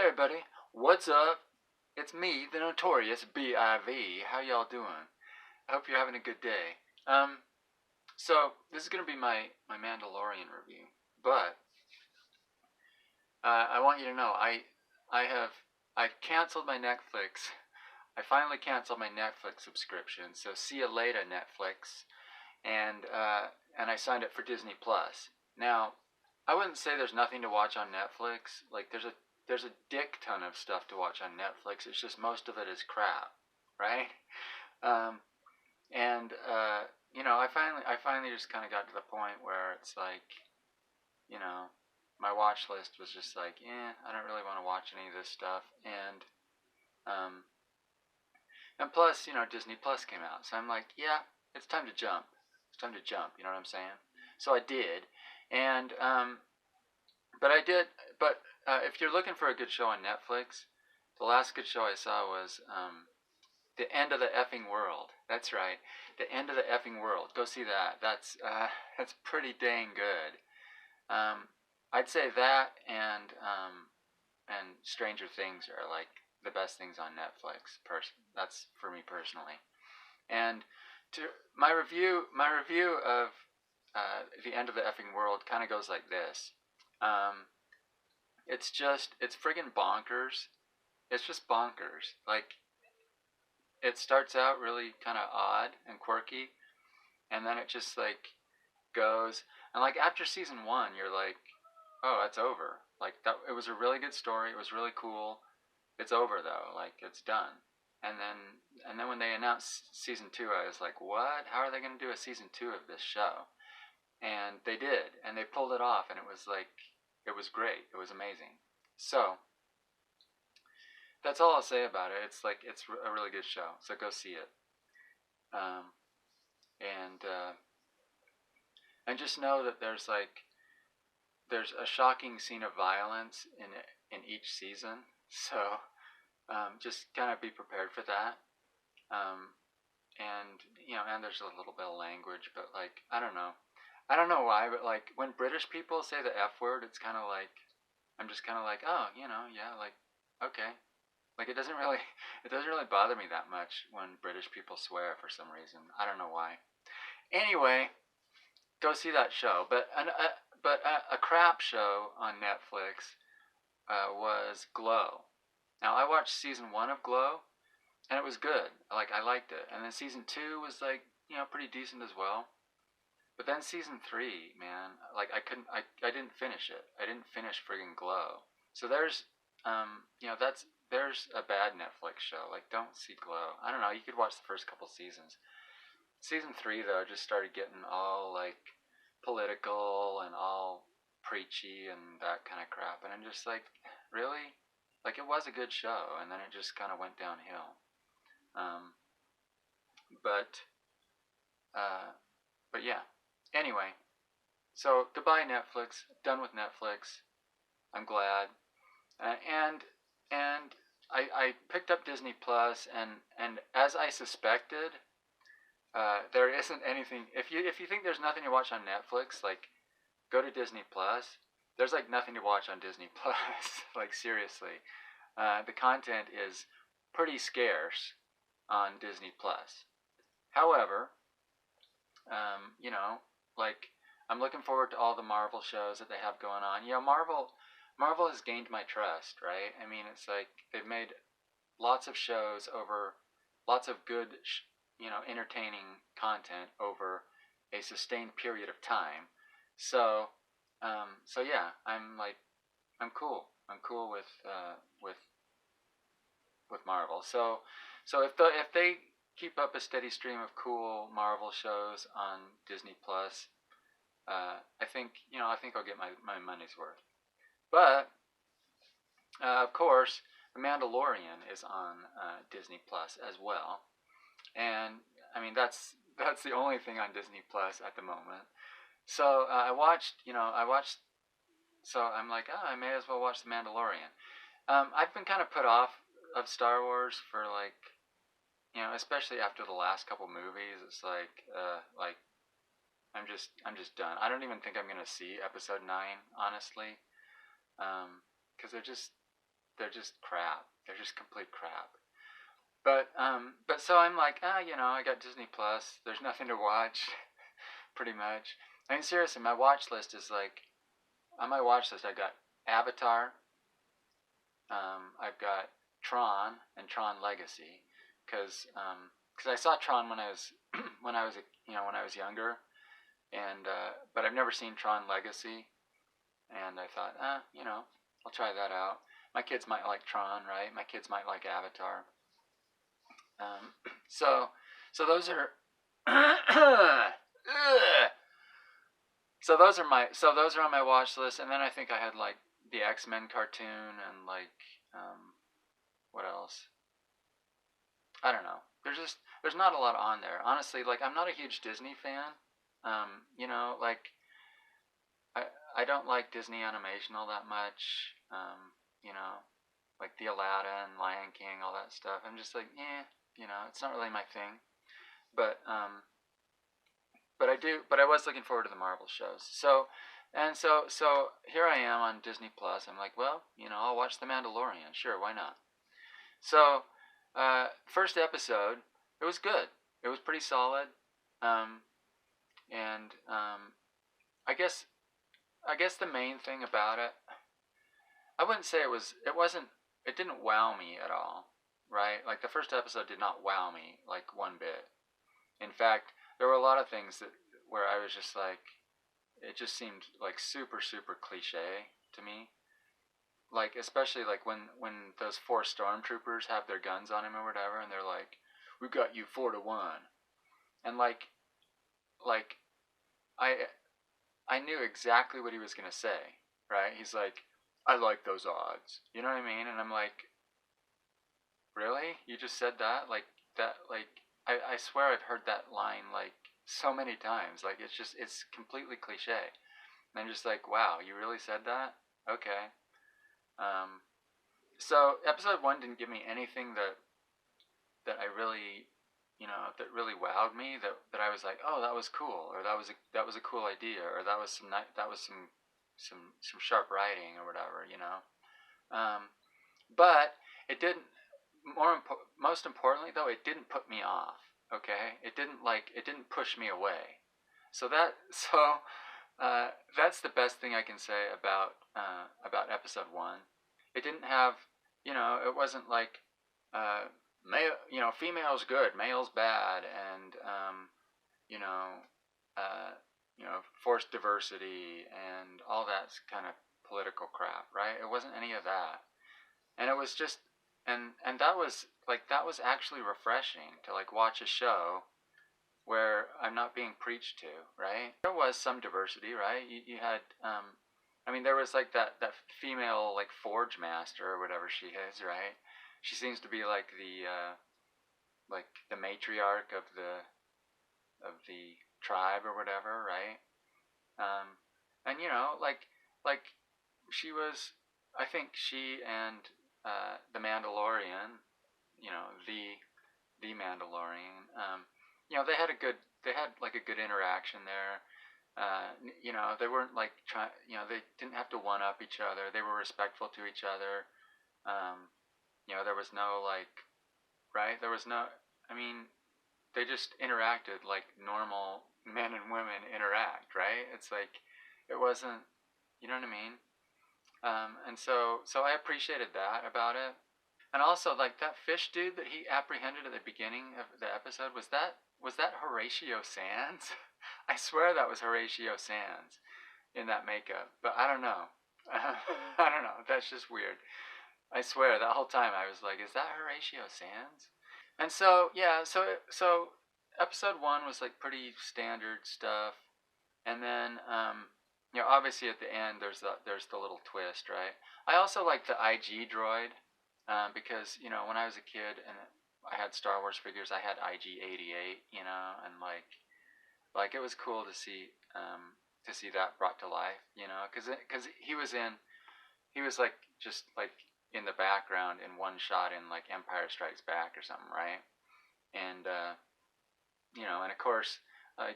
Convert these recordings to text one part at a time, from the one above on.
everybody, what's up? It's me, the Notorious B.I.V. How y'all doing? I hope you're having a good day. So this is gonna be my Mandalorian review, but I want you to know I've canceled my Netflix. I finally canceled my Netflix subscription. So see you later, Netflix. And I signed up for Disney Plus. Now, I wouldn't say there's nothing to watch on Netflix. Like there's a dick ton of stuff to watch on Netflix. It's just most of it is crap, right? Um, and I finally just kind of got to the point where it's like, you know, my watch list was just like, I don't really want to watch any of this stuff. Um, and plus, Disney Plus came out, so I'm like, yeah, it's time to jump. It's time to jump. You know what I'm saying? So I did, and but I did. But if you're looking for a good show on Netflix, the last good show I saw was The End of the Effing World. That's right, The End of the Effing World. Go see that. That's pretty dang good. I'd say that and Stranger Things are like the best things on Netflix. That's for me personally. And to my review of The End of the Effing World kind of goes like this. It's friggin' bonkers. It's just bonkers. Like, it starts out really kind of odd and quirky, and then it just like goes. And like after season one, you're like, oh, it's over. Like that, it was a really good story. It was really cool. It's over though. Like it's done. And then when they announced season two, I was like, what? How are they going to do a season two of this show? And they did, and they pulled it off, and it was like, it was great. It was amazing. So that's all I'll say about it. It's like it's a really good show. So go see it. Um, and and just know that there's a shocking scene of violence in each season. So just kind of be prepared for that. Um, and there's a little bit of language, but like I don't know why, but like when British people say the F word, it's kind of like I'm just kind of like, oh, yeah, like okay, like it doesn't really bother me that much when British people swear for some reason. I don't know why. Anyway, go see that show. But a crap show on Netflix was Glow. Now I watched season one of Glow, and it was good. Like I liked it. And then season two was like pretty decent as well. But then season three, man, like I didn't finish it. I didn't finish friggin' Glow. So there's a bad Netflix show. Like don't see Glow. I don't know. You could watch the first couple seasons. Season three though just started getting all like political and all preachy and that kind of crap, and I'm just like, really? Like it was a good show, and then it just kind of went downhill. Um, but uh, but yeah. Anyway, so goodbye Netflix. Done with Netflix. I'm glad. And I picked up Disney Plus, and as I suspected, there isn't anything. If you think there's nothing to watch on Netflix, like go to Disney Plus. There's like nothing to watch on Disney Plus. Like seriously, the content is pretty scarce on Disney Plus. However, like I'm looking forward to all the Marvel shows that they have going on. Marvel has gained my trust, right? I mean, it's like they've made lots of shows over lots of good, entertaining content over a sustained period of time. So, so yeah, I'm cool. I'm cool with Marvel. So if they keep up a steady stream of cool Marvel shows on Disney Plus, I think I'll get my money's worth. But of course, The Mandalorian is on Disney Plus as well, and I mean that's the only thing on Disney Plus at the moment. So I watched. So I'm like, oh, I may as well watch The Mandalorian. I've been kind of put off of Star Wars for like, especially after the last couple movies. It's like I'm just done. I don't even think I'm gonna see Episode 9, honestly, because they're just crap. They're just complete crap. But so I'm like, I got Disney Plus. There's nothing to watch, pretty much. I mean, seriously, my watch list is like, on my watch list, I got Avatar. I've got Tron and Tron Legacy, because I saw Tron when I was when I was younger, and but I've never seen Tron Legacy, and I thought, I'll try that out. My kids might like Tron, right? My kids might like Avatar. Um, so so those are so those are on my watch list, and then I think I had like the X-Men cartoon and like what else? I don't know. There's not a lot on there. Honestly, like I'm not a huge Disney fan. Like I I don't like Disney animation all that much. You know, like the Aladdin, Lion King, all that stuff. I'm just like, it's not really my thing. But but I was looking forward to the Marvel shows. So here I am on Disney Plus. I'm like, well, I'll watch The Mandalorian. Sure, why not? So, first episode, it was good. It was pretty solid. Um, and I guess the main thing about it, I wouldn't say it didn't wow me at all, right? Like the first episode did not wow me like one bit. In fact, there were a lot of things where I was just like, it just seemed like super super cliche to me. Like especially like when those four stormtroopers have their guns on him or whatever, and they're like, "We got you 4-1," and like I I knew exactly what he was gonna say, right? He's like, "I like those odds," you know what I mean? And I'm like, really? You just said that? Like that? Like I swear I've heard that line like so many times. Like it's completely cliche. And I'm just like, wow, you really said that? Okay. Um, so episode one didn't give me anything that I really, that really wowed me. That I was like, oh, that was cool, or that was a cool idea, or that was some sharp writing or whatever, but it didn't. Most importantly, though, it didn't put me off. Okay, it didn't push me away. So that so that's the best thing I can say about episode one. It didn't have, it wasn't like, male, female's good, male's bad, and you know, uh, forced diversity and all that kind of political crap, right? It wasn't any of that, and it was just, and that was actually refreshing to like watch a show where I'm not being preached to, right? There was some diversity, right? You had, I mean, there was like that female like forge master or whatever she is, right? She seems to be like the matriarch of the tribe or whatever, right? Um, and like she was, I think she and the Mandalorian, the Mandalorian, they had like a good interaction there. They weren't like trying, they didn't have to one up each other. They were respectful to each other. Um, there was no like, right? There was no, I mean, they just interacted like normal men and women interact, right? It's like, it wasn't, you know what I mean? So I appreciated that about it. And also, like that fish dude that he apprehended at the beginning of the episode, was that Horatio Saenz? I swear that was Horatio Saenz in that makeup, but I don't know. I don't know. That's just weird. I swear that whole time I was like, is that Horatio Saenz? And so yeah, so episode one was like pretty standard stuff, and then obviously at the end there's the little twist, right? I also like the IG droid, because when I was a kid and I had Star Wars figures, I had IG-88, and like it was cool to see that brought to life, because he was like just like in the background in one shot in like Empire Strikes Back or something, right? And and of course,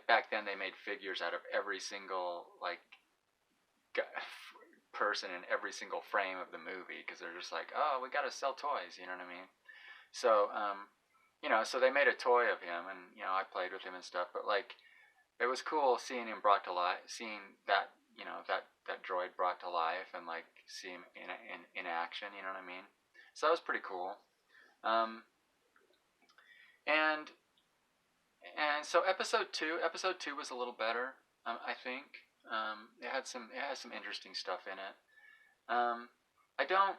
back then they made figures out of every single like person in every single frame of the movie because they're just like, oh, we got to sell toys, you know what I mean? So, so they made a toy of him, and I played with him and stuff. But like, it was cool seeing him brought to life, seeing that that droid brought to life, and like see him in action. You know what I mean? So that was pretty cool. Um, and and so episode two was a little better. I think it had some interesting stuff in it. I don't.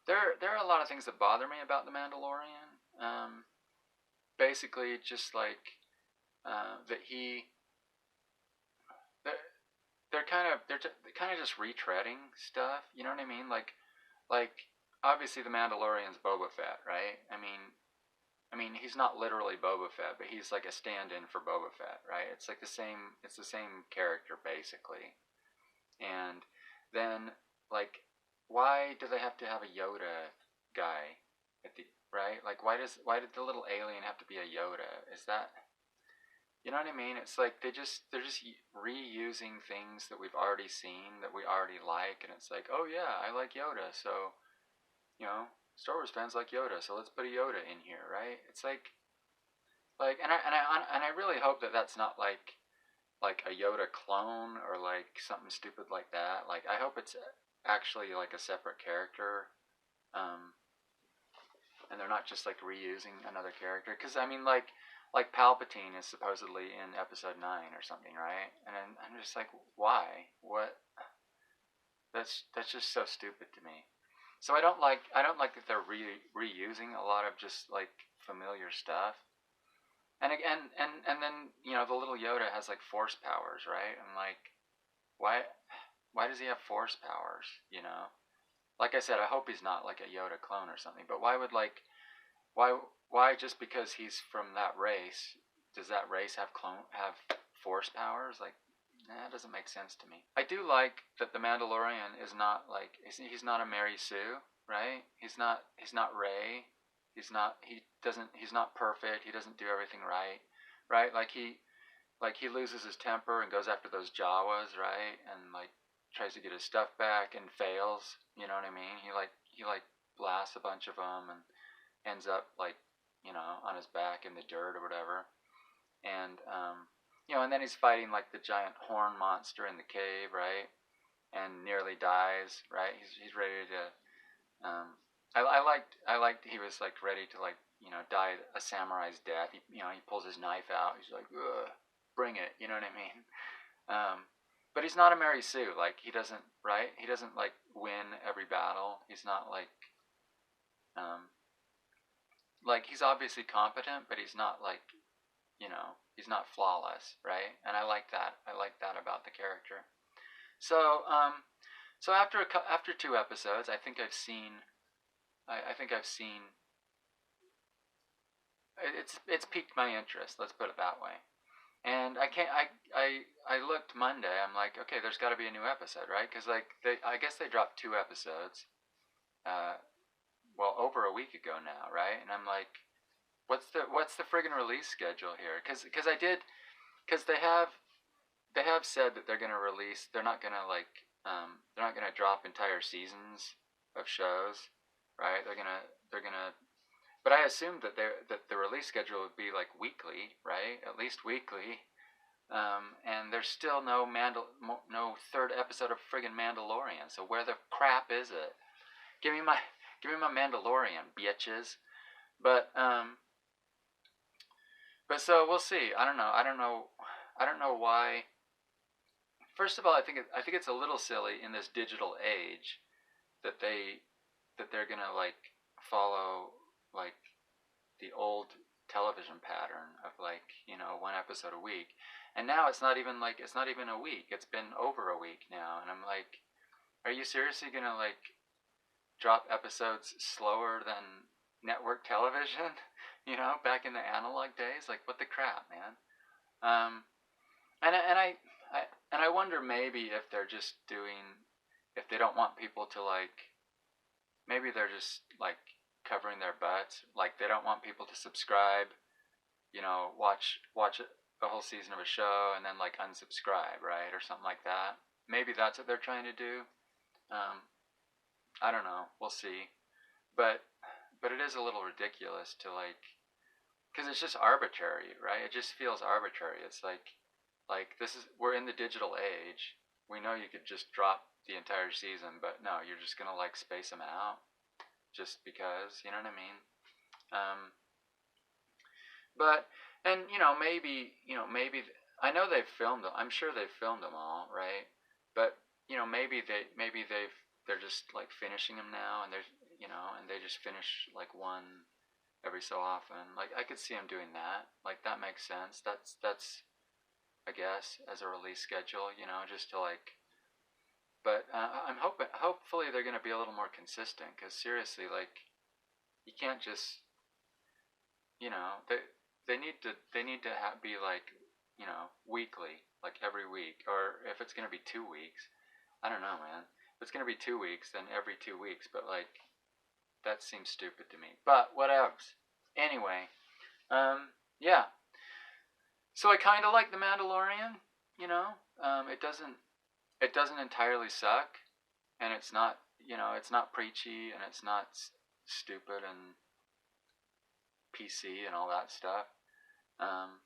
There are a lot of things that bother me about the Mandalorian. Basically, just like that he they're, they're kind of just retreading stuff. You know what I mean? Like obviously the Mandalorian's Boba Fett, right? I mean he's not literally Boba Fett, but he's like a stand-in for Boba Fett, right? It's like the same. It's the same character basically. And then like, why do they have to have a Yoda guy at the right? Like why did the little alien have to be a Yoda? Is that, you know what I mean? It's like they're just reusing things that we've already seen that we already like, and it's like, oh yeah, I like Yoda, so Star Wars fans like Yoda, so let's put a Yoda in here, right? It's and I really hope that that's not like a Yoda clone or like something stupid like that. Like I hope it's actually like a separate character, um, and they're not just like reusing another character. Because I mean, like Palpatine is supposedly in Episode 9 or something, right? And I'm just like, why? What? That's just so stupid to me. So I don't like that they're reusing a lot of just like familiar stuff. And again, and then the little Yoda has like force powers, right? And like, why does he have force powers? Like I said, I hope he's not like a Yoda clone or something. But why would like why just because he's from that race does that race have force powers? Like, that doesn't make sense to me. I do like that the Mandalorian is not like he's not a Mary Sue, right? He's not Rey. He's not perfect. He doesn't do everything right, right? Like he loses his temper and goes after those Jawas, right? And like tries to get his stuff back and fails. You know what I mean? He like blasts a bunch of them and ends up like on his back in the dirt or whatever. And and then he's fighting like the giant horn monster in the cave, right? And nearly dies, right? He's ready to. I liked he was like ready to like die a samurai's death. He pulls his knife out. He's like, ugh, bring it. You know what I mean? But he's not a Mary Sue. Like he doesn't, right? He doesn't like win every battle. He's not like he's obviously competent, but he's not like he's not flawless, right? And I like that. I like that about the character. So so after two episodes, I think I've seen it's piqued my interest. Let's put it that way. And I can't. I looked Monday. I'm like, okay, there's got to be a new episode, right? Because like I guess they dropped two episodes, well, over a week ago now, right? And I'm like, what's the friggin' release schedule here? Because they have said that they're gonna release. They're not gonna like they're not gonna drop entire seasons of shows, right? They're gonna. But I assumed that the release schedule would be like weekly, right? At least weekly. And there's still no third episode of friggin' Mandalorian. So where the crap is it? Give me my Mandalorian, bitches. But so we'll see. I don't know. I don't know why. First of all, I think it's a little silly in this digital age that they're gonna like follow like the old television pattern of like one episode a week, and now it's not even a week. It's been over a week now, and I'm like, are you seriously gonna like drop episodes slower than network television? Back in the analog days, like what the crap, man. And I wonder maybe if they're just if they don't want people to like, maybe they're just like covering their butts, like they don't want people to subscribe, watch a whole season of a show and then like unsubscribe, right, or something like that. maybe that's what they're trying to do. I don't know. We'll see. But it is a little ridiculous to like, because it's just arbitrary, right? It just feels arbitrary. It's like this is we're in the digital age. We know you could just drop the entire season, but no, you're just gonna like space them out just because, you know what I mean? Um, but and maybe I know they've filmed them. I'm sure they've filmed them all, right? But they're just like finishing them now, and there's and they just finish like one every so often. Like I could see them doing that. Like that makes sense. That's I guess as a release schedule, just to like. But I'm hoping, hopefully, they're going to be a little more consistent. Because seriously, like, you can't just, they need to be like, weekly, like every week, or if it's going to be 2 weeks, I don't know, man. If it's going to be 2 weeks, then every 2 weeks. But like, that seems stupid to me. But whatevs. Anyway, yeah. So I kind of like the Mandalorian. You know, it doesn't entirely suck, and it's not preachy, and it's not stupid and PC and all that stuff. Um,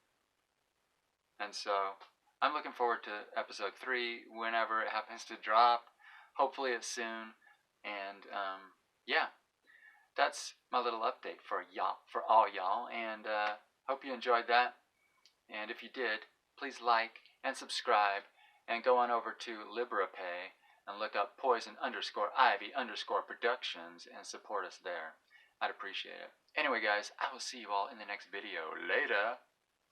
and so I'm looking forward to episode 3 whenever it happens to drop. Hopefully it's soon. And yeah, that's my little update for y'all, for all y'all. And hope you enjoyed that. And if you did, please like and subscribe, and go on over to LiberaPay and look up Poison_Ivy_Productions and support us there. I'd appreciate it. Anyway, guys, I will see you all in the next video. Later.